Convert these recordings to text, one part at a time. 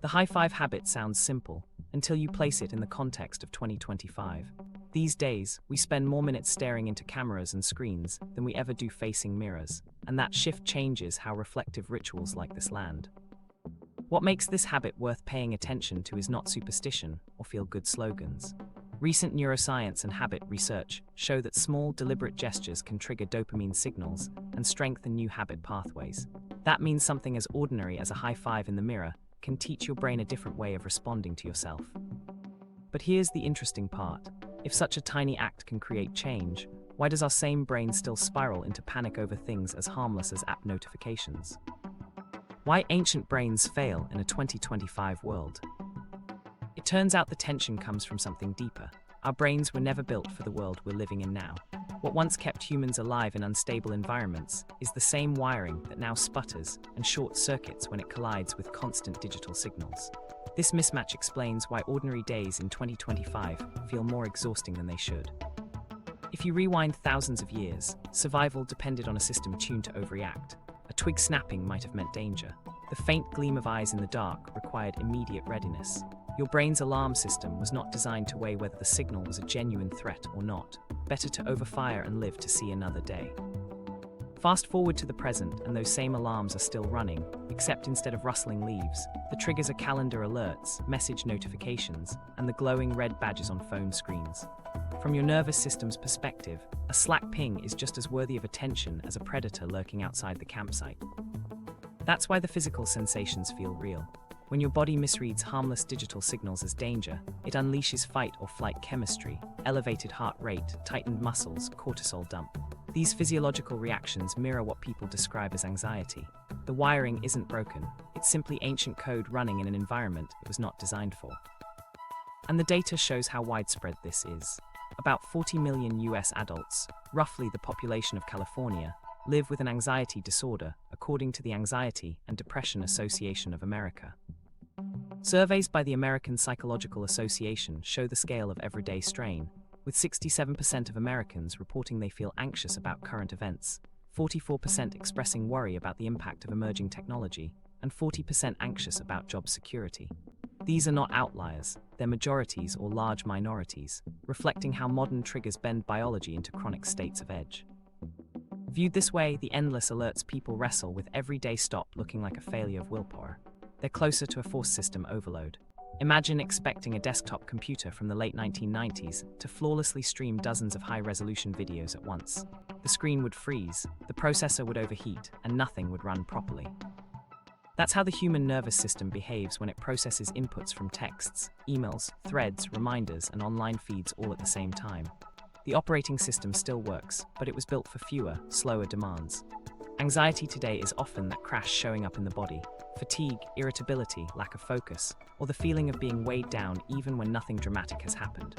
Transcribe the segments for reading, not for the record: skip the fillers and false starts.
The high-five habit sounds simple until you place it in the context of 2025. These days, we spend more minutes staring into cameras and screens than we ever do facing mirrors, and that shift changes how reflective rituals like this land. What makes this habit worth paying attention to is not superstition or feel-good slogans. Recent neuroscience and habit research show that small, deliberate gestures can trigger dopamine signals and strengthen new habit pathways. That means something as ordinary as a high five in the mirror can teach your brain a different way of responding to yourself. But here's the interesting part. If such a tiny act can create change, why does our same brain still spiral into panic over things as harmless as app notifications? Why ancient brains fail in a 2025 world? It turns out the tension comes from something deeper. Our brains were never built for the world we're living in now. What once kept humans alive in unstable environments is the same wiring that now sputters and short-circuits when it collides with constant digital signals. This mismatch explains why ordinary days in 2025 feel more exhausting than they should. If you rewind thousands of years, survival depended on a system tuned to overreact. A twig snapping might have meant danger. The faint gleam of eyes in the dark required immediate readiness. Your brain's alarm system was not designed to weigh whether the signal was a genuine threat or not. Better to overfire and live to see another day. Fast forward to the present, and those same alarms are still running, except instead of rustling leaves, the triggers are calendar alerts, message notifications, and the glowing red badges on phone screens. From your nervous system's perspective, a Slack ping is just as worthy of attention as a predator lurking outside the campsite. That's why the physical sensations feel real. When your body misreads harmless digital signals as danger, it unleashes fight or flight chemistry, elevated heart rate, tightened muscles, cortisol dump. These physiological reactions mirror what people describe as anxiety. The wiring isn't broken, it's simply ancient code running in an environment it was not designed for. And the data shows how widespread this is. About 40 million US adults, roughly the population of California, live with an anxiety disorder, according to the Anxiety and Depression Association of America. Surveys by the American Psychological Association show the scale of everyday strain, with 67% of Americans reporting they feel anxious about current events, 44% expressing worry about the impact of emerging technology, and 40% anxious about job security. These are not outliers, they're majorities or large minorities, reflecting how modern triggers bend biology into chronic states of edge. Viewed this way, the endless alerts people wrestle with every day stop looking like a failure of willpower. They're closer to a forced system overload. Imagine expecting a desktop computer from the late 1990s to flawlessly stream dozens of high-resolution videos at once. The screen would freeze, the processor would overheat, and nothing would run properly. That's how the human nervous system behaves when it processes inputs from texts, emails, threads, reminders, and online feeds all at the same time. The operating system still works, but it was built for fewer, slower demands. Anxiety today is often that crash showing up in the body: fatigue, irritability, lack of focus, or the feeling of being weighed down even when nothing dramatic has happened.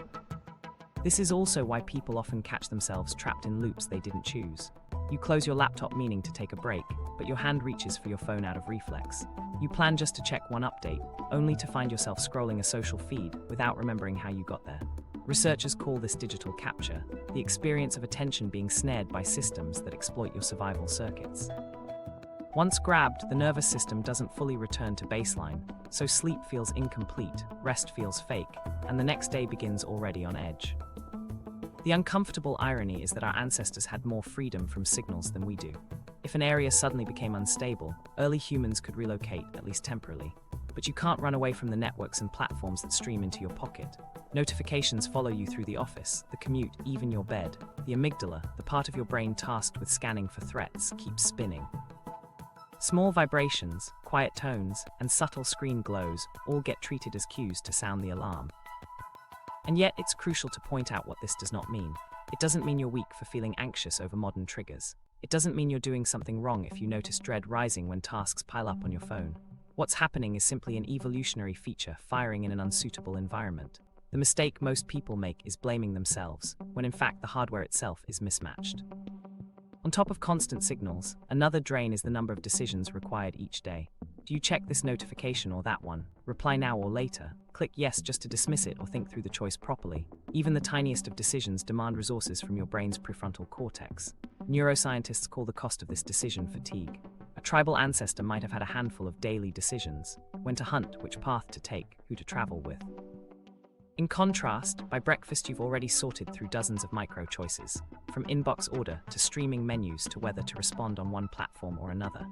This is also why people often catch themselves trapped in loops they didn't choose. You close your laptop meaning to take a break, but your hand reaches for your phone out of reflex. You plan just to check one update, only to find yourself scrolling a social feed without remembering how you got there. Researchers call this digital capture, the experience of attention being snared by systems that exploit your survival circuits. Once grabbed, the nervous system doesn't fully return to baseline, so sleep feels incomplete, rest feels fake, and the next day begins already on edge. The uncomfortable irony is that our ancestors had more freedom from signals than we do. If an area suddenly became unstable, early humans could relocate, at least temporarily. But you can't run away from the networks and platforms that stream into your pocket. Notifications follow you through the office, the commute, even your bed. The amygdala, the part of your brain tasked with scanning for threats, keeps spinning. Small vibrations, quiet tones, and subtle screen glows all get treated as cues to sound the alarm. And yet, it's crucial to point out what this does not mean. It doesn't mean you're weak for feeling anxious over modern triggers. It doesn't mean you're doing something wrong if you notice dread rising when tasks pile up on your phone. What's happening is simply an evolutionary feature firing in an unsuitable environment. The mistake most people make is blaming themselves, when in fact the hardware itself is mismatched. On top of constant signals, another drain is the number of decisions required each day. Do you check this notification or that one? Reply now or later? Click yes just to dismiss it or think through the choice properly. Even the tiniest of decisions demand resources from your brain's prefrontal cortex. Neuroscientists call the cost of this decision fatigue. A tribal ancestor might have had a handful of daily decisions: when to hunt, which path to take, who to travel with. In contrast, by breakfast you've already sorted through dozens of micro-choices, from inbox order to streaming menus to whether to respond on one platform or another.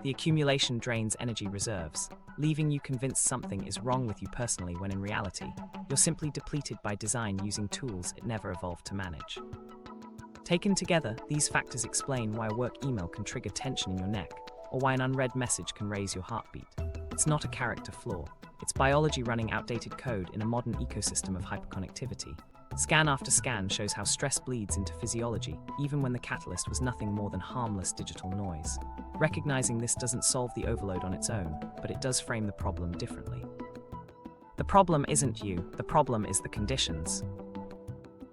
The accumulation drains energy reserves, leaving you convinced something is wrong with you personally when in reality, you're simply depleted by design using tools it never evolved to manage. Taken together, these factors explain why a work email can trigger tension in your neck, or why an unread message can raise your heartbeat. It's not a character flaw. It's biology running outdated code in a modern ecosystem of hyperconnectivity. Scan after scan shows how stress bleeds into physiology, even when the catalyst was nothing more than harmless digital noise. Recognizing this doesn't solve the overload on its own, but it does frame the problem differently. The problem isn't you, the problem is the conditions.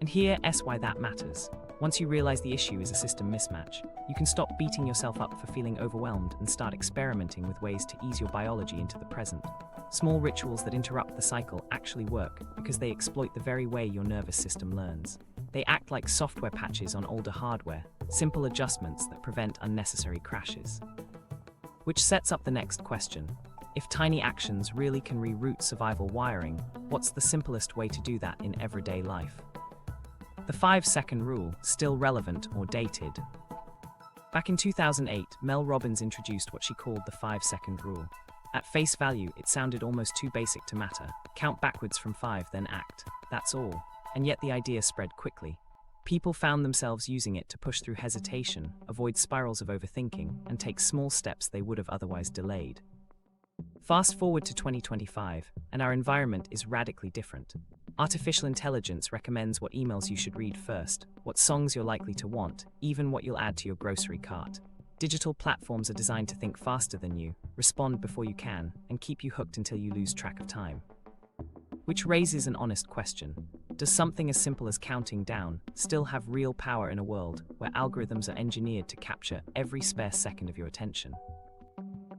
And here's why that matters. Once you realize the issue is a system mismatch, you can stop beating yourself up for feeling overwhelmed and start experimenting with ways to ease your biology into the present. Small rituals that interrupt the cycle actually work because they exploit the very way your nervous system learns. They act like software patches on older hardware, simple adjustments that prevent unnecessary crashes. Which sets up the next question. If tiny actions really can reroute survival wiring, what's the simplest way to do that in everyday life? The 5-second rule, still relevant or dated? Back in 2008, Mel Robbins introduced what she called the 5-second rule. At face value, it sounded almost too basic to matter. Count backwards from 5, then act. That's all. And yet the idea spread quickly. People found themselves using it to push through hesitation, avoid spirals of overthinking, and take small steps they would have otherwise delayed. Fast forward to 2025, and our environment is radically different. Artificial intelligence recommends what emails you should read first, what songs you're likely to want, even what you'll add to your grocery cart. Digital platforms are designed to think faster than you, respond before you can, and keep you hooked until you lose track of time. Which raises an honest question. Does something as simple as counting down still have real power in a world where algorithms are engineered to capture every spare second of your attention?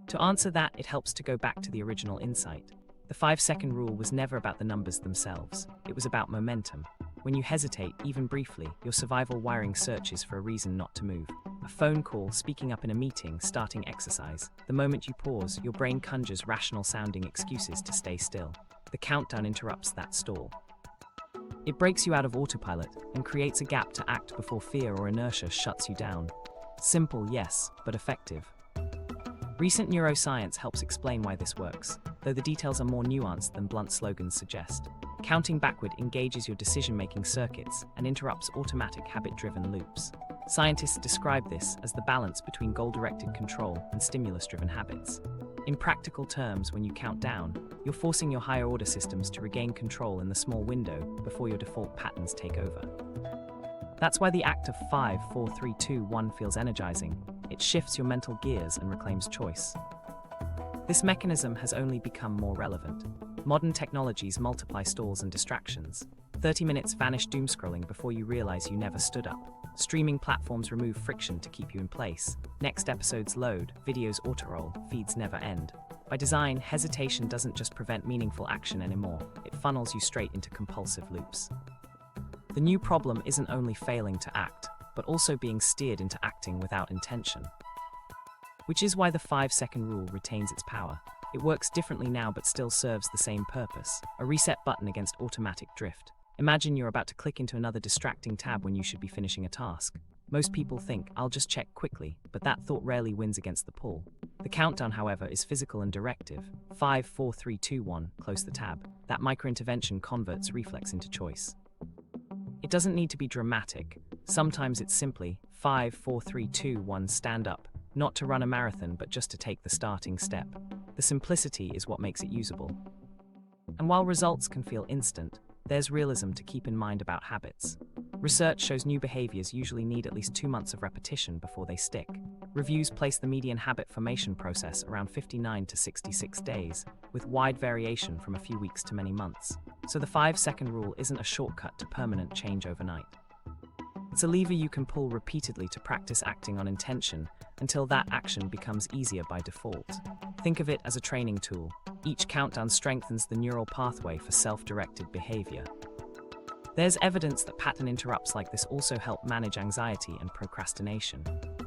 To answer that, it helps to go back to the original insight. The 5-second rule was never about the numbers themselves. It was about momentum. When you hesitate, even briefly, your survival wiring searches for a reason not to move. A phone call, speaking up in a meeting, starting exercise. The moment you pause, your brain conjures rational-sounding excuses to stay still. The countdown interrupts that stall. It breaks you out of autopilot and creates a gap to act before fear or inertia shuts you down. Simple, yes, but effective. Recent neuroscience helps explain why this works, though the details are more nuanced than blunt slogans suggest. Counting backward engages your decision-making circuits and interrupts automatic habit-driven loops. Scientists describe this as the balance between goal-directed control and stimulus-driven habits. In practical terms, when you count down, you're forcing your higher-order systems to regain control in the small window before your default patterns take over. That's why the act of 5, 4, 3, 2, 1 feels energizing. It shifts your mental gears and reclaims choice. This mechanism has only become more relevant. Modern technologies multiply stalls and distractions. 30 minutes vanish doom-scrolling before you realize you never stood up. Streaming platforms remove friction to keep you in place. Next episodes load, videos auto-roll, feeds never end. By design, hesitation doesn't just prevent meaningful action anymore, it funnels you straight into compulsive loops. The new problem isn't only failing to act, but also being steered into acting without intention. Which is why the 5-second rule retains its power. It works differently now but still serves the same purpose, a reset button against automatic drift. Imagine you're about to click into another distracting tab when you should be finishing a task. Most people think, I'll just check quickly, but that thought rarely wins against the pull. The countdown, however, is physical and directive. 5, 4, 3, 2, 1, close the tab. That micro-intervention converts reflex into choice. It doesn't need to be dramatic. Sometimes it's simply 5, 4, 3, 2, 1, stand up. Not to run a marathon, but just to take the starting step. The simplicity is what makes it usable. And while results can feel instant, there's realism to keep in mind about habits. Research shows new behaviors usually need at least 2 months of repetition before they stick. Reviews place the median habit formation process around 59 to 66 days, with wide variation from a few weeks to many months. So the 5-second rule isn't a shortcut to permanent change overnight. It's a lever you can pull repeatedly to practice acting on intention until that action becomes easier by default. Think of it as a training tool. Each countdown strengthens the neural pathway for self-directed behavior. There's evidence that pattern interrupts like this also help manage anxiety and procrastination.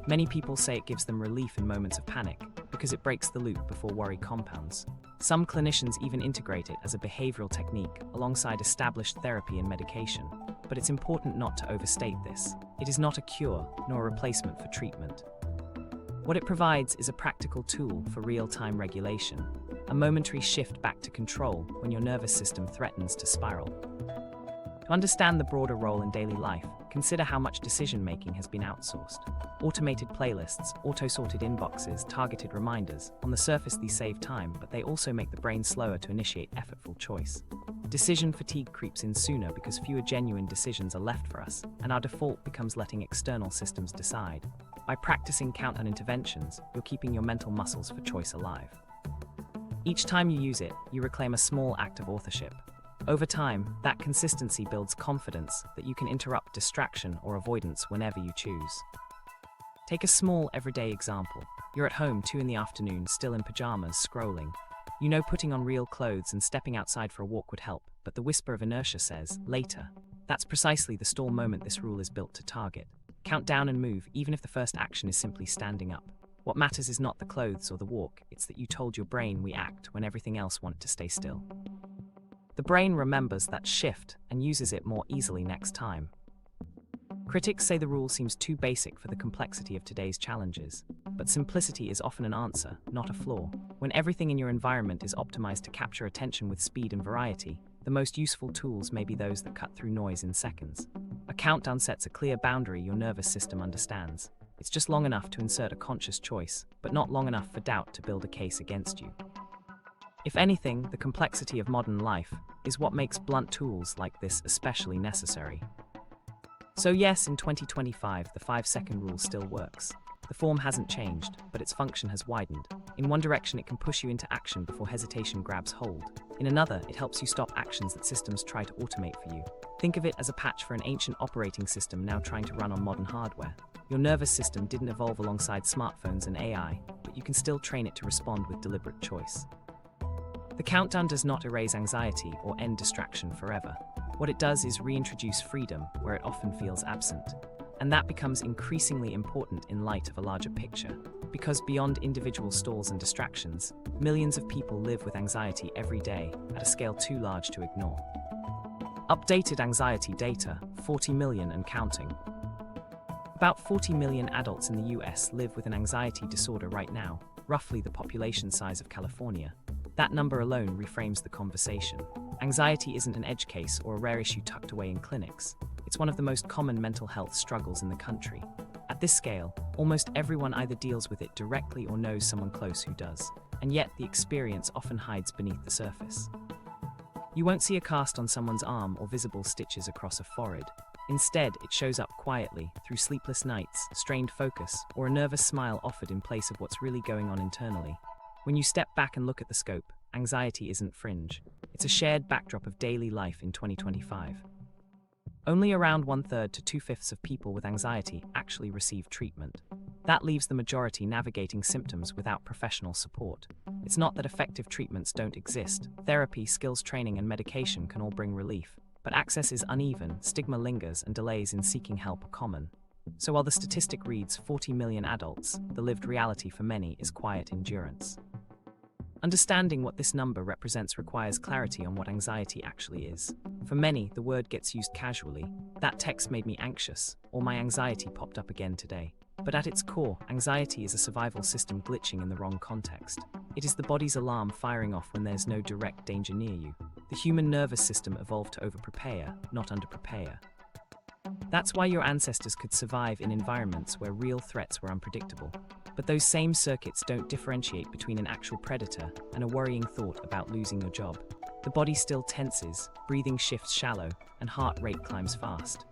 Many people say it gives them relief in moments of panic because it breaks the loop before worry compounds. Some clinicians even integrate it as a behavioral technique alongside established therapy and medication. But it's important not to overstate this. It is not a cure nor a replacement for treatment. What it provides is a practical tool for real-time regulation, a momentary shift back to control when your nervous system threatens to spiral. To understand the broader role in daily life, consider how much decision-making has been outsourced. Automated playlists, auto-sorted inboxes, targeted reminders. On the surface, these save time, but they also make the brain slower to initiate effortful choice. Decision fatigue creeps in sooner because fewer genuine decisions are left for us, and our default becomes letting external systems decide. By practicing countdown interventions, you're keeping your mental muscles for choice alive. Each time you use it, you reclaim a small act of authorship. Over time, that consistency builds confidence that you can interrupt distraction or avoidance whenever you choose. Take a small, everyday example. You're at home 2 p.m, still in pajamas, scrolling. You know putting on real clothes and stepping outside for a walk would help, but the whisper of inertia says, later. That's precisely the stall moment this rule is built to target. Count down and move, even if the first action is simply standing up. What matters is not the clothes or the walk, it's that you told your brain we act when everything else wanted to stay still. The brain remembers that shift and uses it more easily next time. Critics say the rule seems too basic for the complexity of today's challenges, but simplicity is often an answer, not a flaw. When everything in your environment is optimized to capture attention with speed and variety, the most useful tools may be those that cut through noise in seconds. A countdown sets a clear boundary your nervous system understands. It's just long enough to insert a conscious choice, but not long enough for doubt to build a case against you. If anything, the complexity of modern life is what makes blunt tools like this especially necessary. So yes, in 2025, the 5-second rule still works. The form hasn't changed, but its function has widened. In one direction, it can push you into action before hesitation grabs hold. In another, it helps you stop actions that systems try to automate for you. Think of it as a patch for an ancient operating system now trying to run on modern hardware. Your nervous system didn't evolve alongside smartphones and AI, but you can still train it to respond with deliberate choice. The countdown does not erase anxiety or end distraction forever. What it does is reintroduce freedom where it often feels absent. And that becomes increasingly important in light of a larger picture. Because beyond individual stalls and distractions, millions of people live with anxiety every day at a scale too large to ignore. Updated anxiety data, 40 million and counting. About 40 million adults in the US live with an anxiety disorder right now, roughly the population size of California. That number alone reframes the conversation. Anxiety isn't an edge case or a rare issue tucked away in clinics. It's one of the most common mental health struggles in the country. At this scale, almost everyone either deals with it directly or knows someone close who does. And yet, the experience often hides beneath the surface. You won't see a cast on someone's arm or visible stitches across a forehead. Instead, it shows up quietly, through sleepless nights, strained focus, or a nervous smile offered in place of what's really going on internally. When you step back and look at the scope, anxiety isn't fringe. It's a shared backdrop of daily life in 2025. Only around 1/3 to 2/5 of people with anxiety actually receive treatment. That leaves the majority navigating symptoms without professional support. It's not that effective treatments don't exist. Therapy, skills training, and medication can all bring relief. But access is uneven, stigma lingers, and delays in seeking help are common. So while the statistic reads 40 million adults, the lived reality for many is quiet endurance. Understanding what this number represents requires clarity on what anxiety actually is. For many, the word gets used casually. That text made me anxious, or my anxiety popped up again today. But at its core, anxiety is a survival system glitching in the wrong context. It is the body's alarm firing off when there's no direct danger near you. The human nervous system evolved to over-prepare, not under-prepare. That's why your ancestors could survive in environments where real threats were unpredictable. But those same circuits don't differentiate between an actual predator and a worrying thought about losing your job. The body still tenses, breathing shifts shallow, and heart rate climbs fast.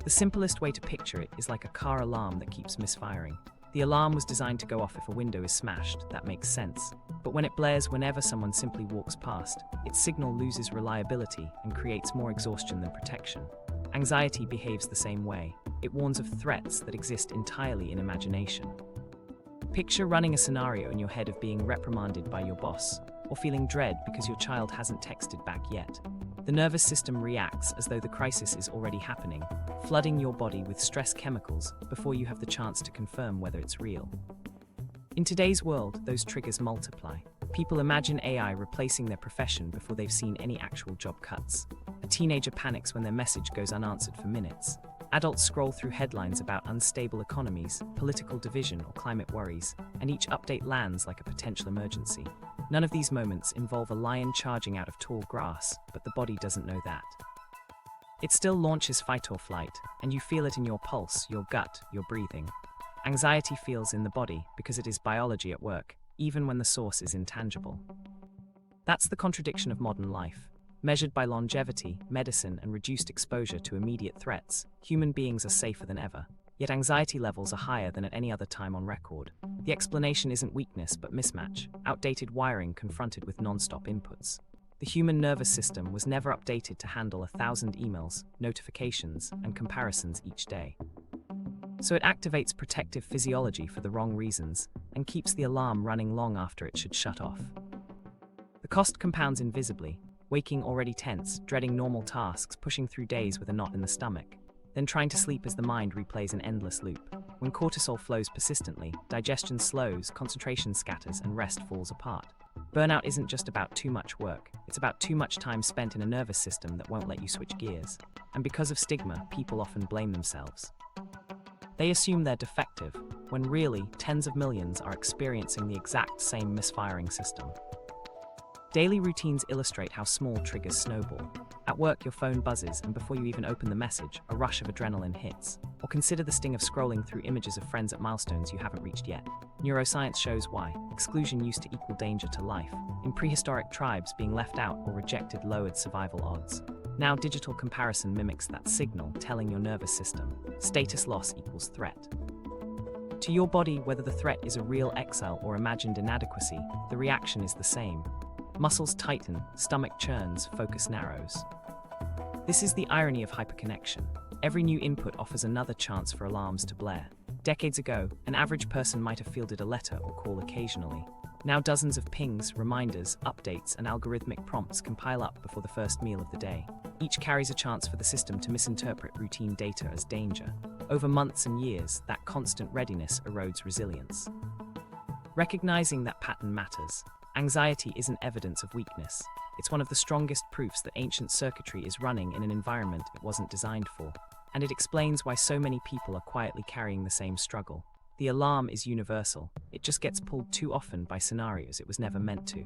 The simplest way to picture it is like a car alarm that keeps misfiring. The alarm was designed to go off if a window is smashed, that makes sense. But when it blares whenever someone simply walks past, its signal loses reliability and creates more exhaustion than protection. Anxiety behaves the same way. It warns of threats that exist entirely in imagination. Picture running a scenario in your head of being reprimanded by your boss, or feeling dread because your child hasn't texted back yet. The nervous system reacts as though the crisis is already happening, flooding your body with stress chemicals before you have the chance to confirm whether it's real. In today's world, those triggers multiply. People imagine AI replacing their profession before they've seen any actual job cuts. A teenager panics when their message goes unanswered for minutes. Adults scroll through headlines about unstable economies, political division, or climate worries, and each update lands like a potential emergency. None of these moments involve a lion charging out of tall grass, but the body doesn't know that. It still launches fight or flight, and you feel it in your pulse, your gut, your breathing. Anxiety feels in the body because it is biology at work, even when the source is intangible. That's the contradiction of modern life. Measured by longevity, medicine, and reduced exposure to immediate threats, human beings are safer than ever. Yet anxiety levels are higher than at any other time on record. The explanation isn't weakness but mismatch, outdated wiring confronted with non-stop inputs. The human nervous system was never updated to handle 1,000 emails, notifications, and comparisons each day. So it activates protective physiology for the wrong reasons and keeps the alarm running long after it should shut off. The cost compounds invisibly, waking already tense, dreading normal tasks, pushing through days with a knot in the stomach, then trying to sleep as the mind replays an endless loop. When cortisol flows persistently, digestion slows, concentration scatters, and rest falls apart. Burnout isn't just about too much work, it's about too much time spent in a nervous system that won't let you switch gears. And because of stigma, people often blame themselves. They assume they're defective, when really, tens of millions are experiencing the exact same misfiring system. Daily routines illustrate how small triggers snowball. At work, your phone buzzes, and before you even open the message, a rush of adrenaline hits. Or consider the sting of scrolling through images of friends at milestones you haven't reached yet. Neuroscience shows why. Exclusion used to equal danger to life. In prehistoric tribes, being left out or rejected lowered survival odds. Now, digital comparison mimics that signal, telling your nervous system, status loss equals threat. To your body, whether the threat is a real exile or imagined inadequacy, the reaction is the same. Muscles tighten, stomach churns, focus narrows. This is the irony of hyperconnection. Every new input offers another chance for alarms to blare. Decades ago, an average person might have fielded a letter or call occasionally. Now dozens of pings, reminders, updates, and algorithmic prompts can pile up before the first meal of the day. Each carries a chance for the system to misinterpret routine data as danger. Over months and years, that constant readiness erodes resilience. Recognizing that pattern matters. Anxiety isn't evidence of weakness. It's one of the strongest proofs that ancient circuitry is running in an environment it wasn't designed for. And it explains why so many people are quietly carrying the same struggle. The alarm is universal. It just gets pulled too often by scenarios it was never meant to.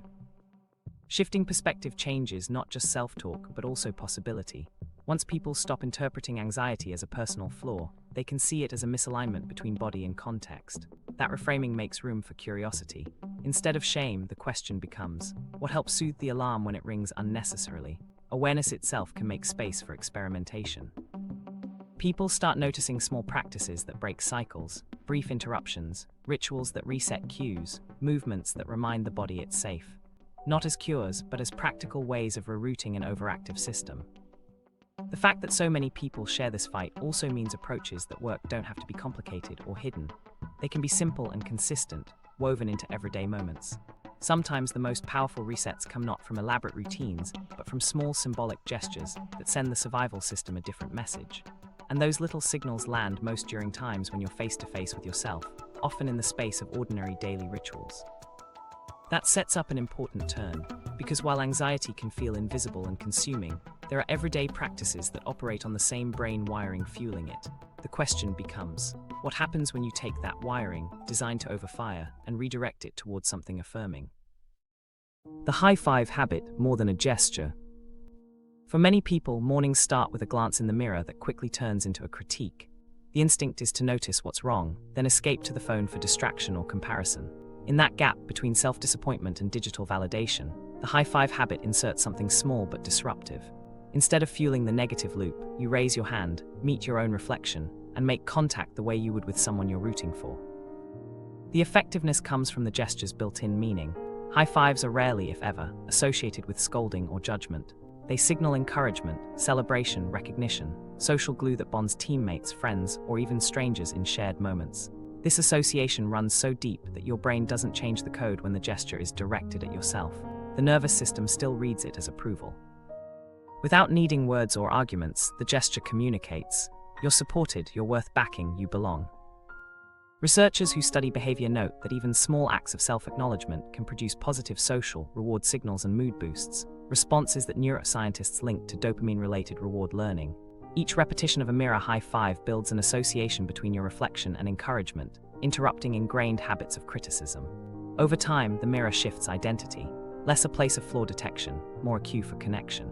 Shifting perspective changes not just self-talk, but also possibility. Once people stop interpreting anxiety as a personal flaw, they can see it as a misalignment between body and context. That reframing makes room for curiosity. Instead of shame, the question becomes, what helps soothe the alarm when it rings unnecessarily? Awareness itself can make space for experimentation. People start noticing small practices that break cycles, brief interruptions, rituals that reset cues, movements that remind the body it's safe. Not as cures, but as practical ways of rerouting an overactive system. The fact that so many people share this fight also means approaches that work don't have to be complicated or hidden. They can be simple and consistent, woven into everyday moments. Sometimes the most powerful resets come not from elaborate routines, but from small symbolic gestures that send the survival system a different message. And those little signals land most during times when you're face to face with yourself, often in the space of ordinary daily rituals. That sets up an important turn, because while anxiety can feel invisible and consuming, there are everyday practices that operate on the same brain wiring fueling it. The question becomes, what happens when you take that wiring, designed to overfire, and redirect it towards something affirming? The high-five habit, more than a gesture. For many people, mornings start with a glance in the mirror that quickly turns into a critique. The instinct is to notice what's wrong, then escape to the phone for distraction or comparison. In that gap between self-disappointment and digital validation, the high-five habit inserts something small but disruptive. Instead of fueling the negative loop, you raise your hand, meet your own reflection, and make contact the way you would with someone you're rooting for. The effectiveness comes from the gesture's built-in meaning. High fives are rarely, if ever, associated with scolding or judgment. They signal encouragement, celebration, recognition, social glue that bonds teammates, friends, or even strangers in shared moments. This association runs so deep that your brain doesn't change the code when the gesture is directed at yourself. The nervous system still reads it as approval. Without needing words or arguments, the gesture communicates. You're supported, you're worth backing, you belong. Researchers who study behavior note that even small acts of self-acknowledgement can produce positive social, reward signals and mood boosts, responses that neuroscientists link to dopamine-related reward learning. Each repetition of a mirror high five builds an association between your reflection and encouragement, interrupting ingrained habits of criticism. Over time, the mirror shifts identity, less a place of flaw detection, more a cue for connection.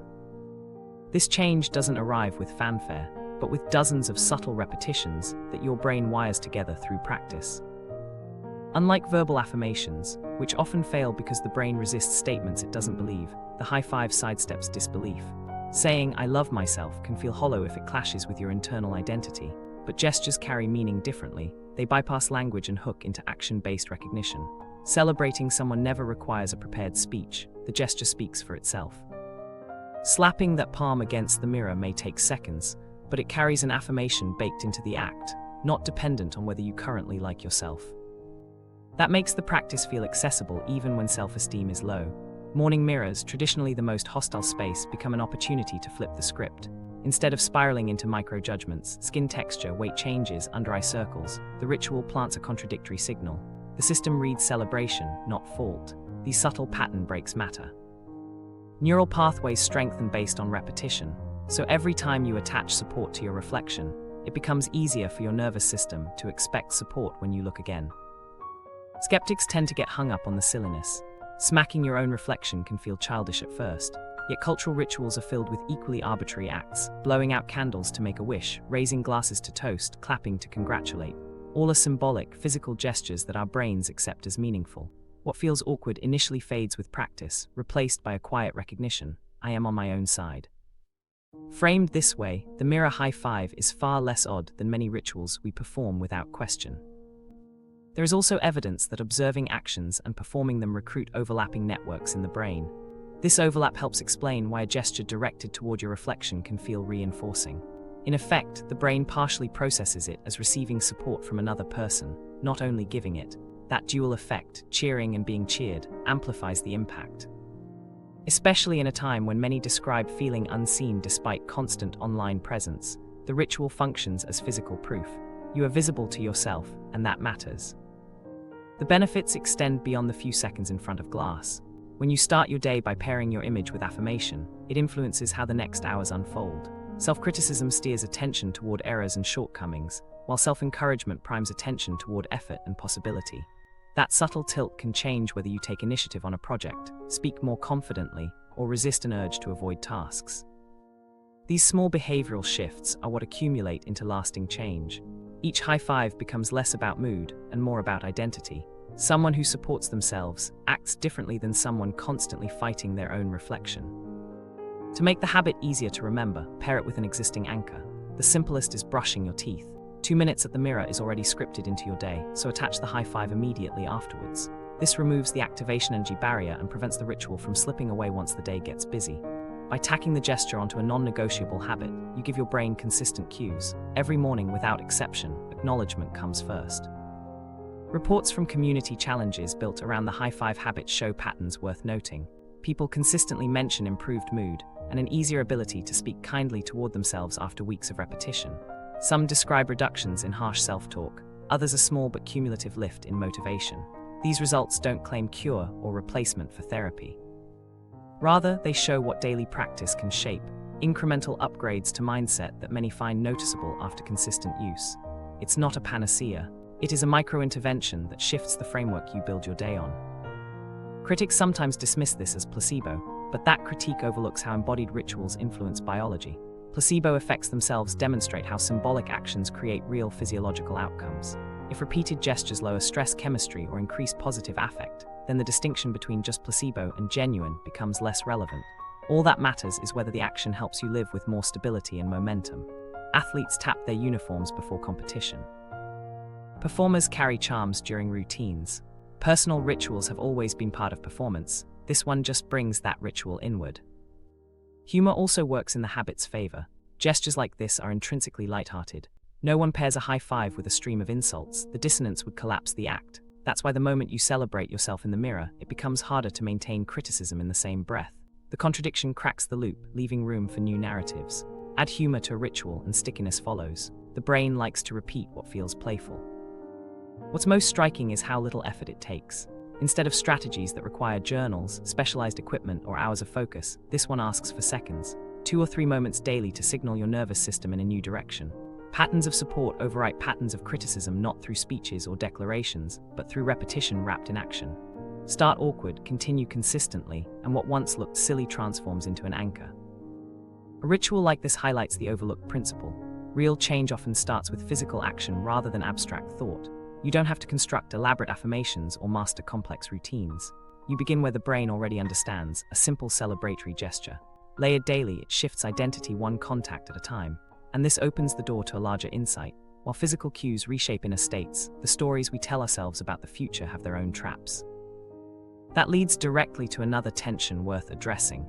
This change doesn't arrive with fanfare, but with dozens of subtle repetitions that your brain wires together through practice. Unlike verbal affirmations, which often fail because the brain resists statements it doesn't believe, the high five sidesteps disbelief. Saying, "I love myself," can feel hollow if it clashes with your internal identity, but gestures carry meaning differently. They bypass language and hook into action-based recognition. Celebrating someone never requires a prepared speech. The gesture speaks for itself. Slapping that palm against the mirror may take seconds, but it carries an affirmation baked into the act, not dependent on whether you currently like yourself. That makes the practice feel accessible even when self-esteem is low. Morning mirrors, traditionally the most hostile space, become an opportunity to flip the script. Instead of spiraling into micro-judgments, skin texture, weight changes, under-eye circles, the ritual plants a contradictory signal. The system reads celebration, not fault. These subtle pattern breaks matter. Neural pathways strengthen based on repetition, so every time you attach support to your reflection, it becomes easier for your nervous system to expect support when you look again. Skeptics tend to get hung up on the silliness. Smacking your own reflection can feel childish at first, yet cultural rituals are filled with equally arbitrary acts, blowing out candles to make a wish, raising glasses to toast, clapping to congratulate. All are symbolic, physical gestures that our brains accept as meaningful. What feels awkward initially fades with practice, replaced by a quiet recognition, "I am on my own side." Framed this way, the mirror high five is far less odd than many rituals we perform without question. There is also evidence that observing actions and performing them recruit overlapping networks in the brain. This overlap helps explain why a gesture directed toward your reflection can feel reinforcing. In effect, the brain partially processes it as receiving support from another person, not only giving it. That dual effect, cheering and being cheered, amplifies the impact. Especially in a time when many describe feeling unseen despite constant online presence, the ritual functions as physical proof. You are visible to yourself, and that matters. The benefits extend beyond the few seconds in front of glass. When you start your day by pairing your image with affirmation, it influences how the next hours unfold. Self-criticism steers attention toward errors and shortcomings, while self-encouragement primes attention toward effort and possibility. That subtle tilt can change whether you take initiative on a project, speak more confidently, or resist an urge to avoid tasks. These small behavioral shifts are what accumulate into lasting change. Each high five becomes less about mood and more about identity. Someone who supports themselves acts differently than someone constantly fighting their own reflection. To make the habit easier to remember, pair it with an existing anchor. The simplest is brushing your teeth. 2 minutes at the mirror is already scripted into your day, so attach the high five immediately afterwards. This removes the activation energy barrier and prevents the ritual from slipping away once the day gets busy. By tacking the gesture onto a non-negotiable habit, you give your brain consistent cues. Every morning, without exception, acknowledgement comes first. Reports from community challenges built around the high five habit show patterns worth noting. People consistently mention improved mood and an easier ability to speak kindly toward themselves after weeks of repetition. Some describe reductions in harsh self-talk, others a small but cumulative lift in motivation. These results don't claim cure or replacement for therapy. Rather, they show what daily practice can shape, incremental upgrades to mindset that many find noticeable after consistent use. It's not a panacea. It is a micro-intervention that shifts the framework you build your day on. Critics sometimes dismiss this as placebo, but that critique overlooks how embodied rituals influence biology. Placebo effects themselves demonstrate how symbolic actions create real physiological outcomes. If repeated gestures lower stress chemistry or increase positive affect, then the distinction between just placebo and genuine becomes less relevant. All that matters is whether the action helps you live with more stability and momentum. Athletes tap their uniforms before competition. Performers carry charms during routines. Personal rituals have always been part of performance. This one just brings that ritual inward. Humor also works in the habit's favor. Gestures like this are intrinsically lighthearted. No one pairs a high five with a stream of insults. The dissonance would collapse the act. That's why the moment you celebrate yourself in the mirror, it becomes harder to maintain criticism in the same breath. The contradiction cracks the loop, leaving room for new narratives. Add humor to a ritual and stickiness follows. The brain likes to repeat what feels playful. What's most striking is how little effort it takes. Instead of strategies that require journals, specialized equipment, or hours of focus, this one asks for seconds. 2 or 3 moments daily to signal your nervous system in a new direction. Patterns of support overwrite patterns of criticism, not through speeches or declarations, but through repetition wrapped in action. Start awkward, continue consistently, and what once looked silly transforms into an anchor. A ritual like this highlights the overlooked principle. Real change often starts with physical action rather than abstract thought. You don't have to construct elaborate affirmations or master complex routines. You begin where the brain already understands, a simple celebratory gesture. Layered daily, it shifts identity one contact at a time, and this opens the door to a larger insight. While physical cues reshape inner states, the stories we tell ourselves about the future have their own traps. That leads directly to another tension worth addressing: